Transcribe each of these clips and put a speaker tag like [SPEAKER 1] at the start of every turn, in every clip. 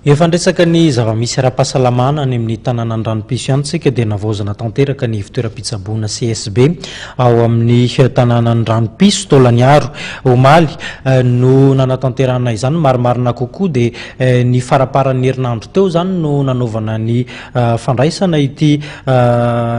[SPEAKER 1] Efa ndresaka ny zava-misy ara-pahasalamana any amin'ny tanàna an-dranopiso ihany tsika dia navaozana tanteraka ny fitoeram-pitsaboana CSB ao amin'ny tanàna an-dranopiso Taolaniaro Omaly no nanatanterahana izany marimarina kokoa dia ny faraparan'ny herinandro teo zany no nanaovana ny fandraisana ity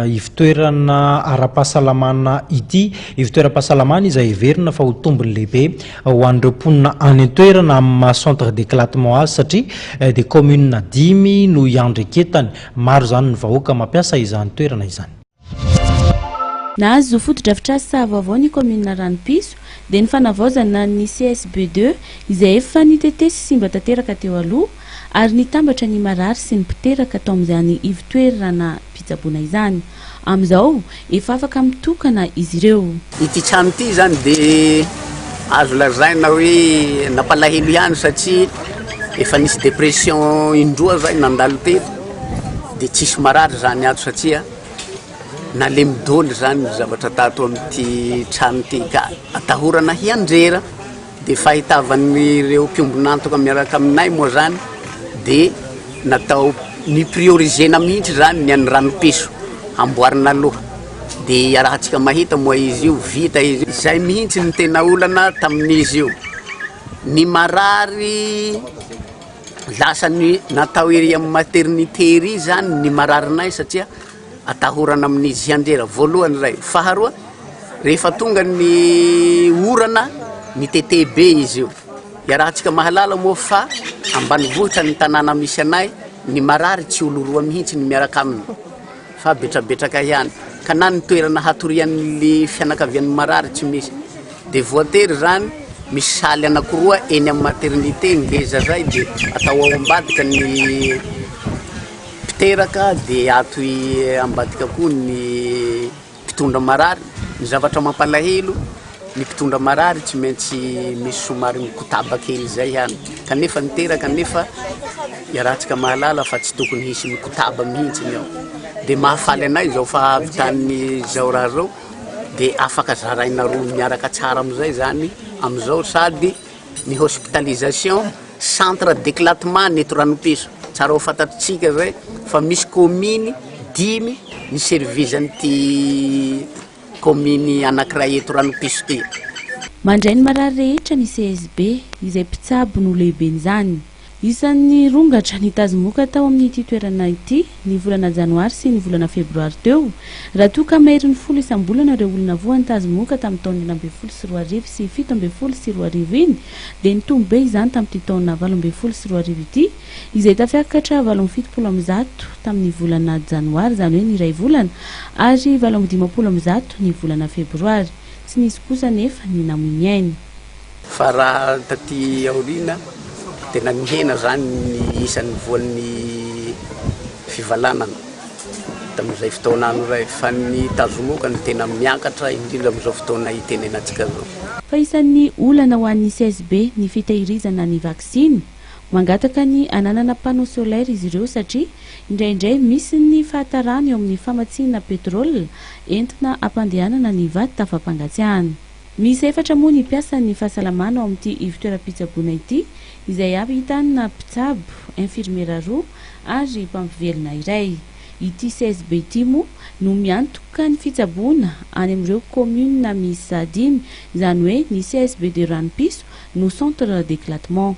[SPEAKER 1] ivitoerana ara-pahasalamana ity ivitoeram-pahasalamana izay heverina fa ho tombony lehibe ho an'ireo mponina any an-toerana amin'ny centre d'éclatement azy satria dia commune 5 no iandry eketany maro zany ny vahoaka mampiasa izany toerana izany.
[SPEAKER 2] Nahazo foto-drafitr'asa vaovao ny commune Ranopiso dia ny fanavaozana ny CSB2 izay efa nitete sy simba tanteraka teo aloha ary nitambatra ny marary sy ny mpiteraka tao amin'izany ivitoerana pitsaboana izany. Amin'izao efa afaka mitokana izy ireo.
[SPEAKER 3] Ity trano ity zany dia azo lazaina hoe nampalahelo ihany satria efa nisy dépression indroa zay nandalo teto dia tsisy marary zany ato satria nalemidôly zany zavatra tato amin'ity trano ity ka atahorana hiandrera dia fahitavan'ireo mpiombonantoka miaraka aminay moa zany dia natao ny priorisena mihitsy zany ny an'ny Ranopiso amboarina aloha dia iarahantsika mahita moa izy io vita izy izay mihitsy ny tena olana tamin'izy io ny marary lasa ny natao ery amin'ny maternité ry zany ny mararinay satria atahorana amin'izy hiandrera voalohany zay. Faharoa rehefa tonga ny orana ny TTB izy io iarahantsika mahalala moa fa ambanivohitra ny tanàna misy anay ny marary tsy olo roa mihitsy ny miaraka aminy fa betrabetraka ihany ka na ny toerana hatorian'le fianakavian'ny marary tsy misy dia voatery zany misy saly anakiroa eny amin'ny maternité ngeza zay dia atao ao ambadika ny mpiteraka dia ato ambadika koa ny mpitondra marary. Ny zavatra mampalahelo ny mpitondra marary tsy maintsy misy somary mikotaba kely zay ihany kanefa niteraka nefa iarahantsika mahalala fa tsy tokony hisy mikotaba mihitsy ao dia mahafaly anay zao fa avitan'ny zao raha zao dia afaka zaraina roa miaraka tsara amin'izay zany amin'izao sady ny hospitalisation centre d'éclatement neto Ranopiso tsara ho fantatritsika zay fa misy commune 5 ny servizan'ity commune anankiray eto Ranopiso ty.
[SPEAKER 2] Mandray ny marary rehetra ny CSB izay mpitsabo no lehiben'izany. Isan'ny rongatra nitazomoka tao amin'ity toerana ity ny volana janoary sy ny volana febroary teo raha toa ka mahery ny 10 isam-bolana ireo olona voa nitazomoka tamin'ny taona 2024 sy 2017 iny dia nitombo be izany tamin'ity taona 2024 ity izay tafiakatra 770 tamin'ny volana janoary zany hoe ny iray volana ary 750 ny volana febroary tsy nisy kosa nefa ny namoiny ainy.
[SPEAKER 3] Fa raha taty aorina tena mihena zany ny isan'ny voan'ny fivalanana tamin'izay fotoanano ray fa ny tazomoka ny tena miakatra indrindra amin'izao fotoana itenenantsika zao.
[SPEAKER 2] Fa isan'ny olana ho an'ny CSB ny fitahirizana ny vaksiny mangataka ny ananana panneau solaire izy ireo satria indraindray misy ny fahatarana eo amin'ny famatsiana petrôla entina ampandehanana ny vaty tafampangatsiahana. Misy efatra moa ny piasa ny fahasalamana ao amin'ity ivitoeram-pitsaboana ity izay avy hitanina mpitsabo, infirmiera roa ary mpampivelona iray. Ity CSB ity moa no miantoka ny fitsaboana any amin'ireo commune misy 5 izany hoe ny CSB de Ranopiso no centre d'éclatement.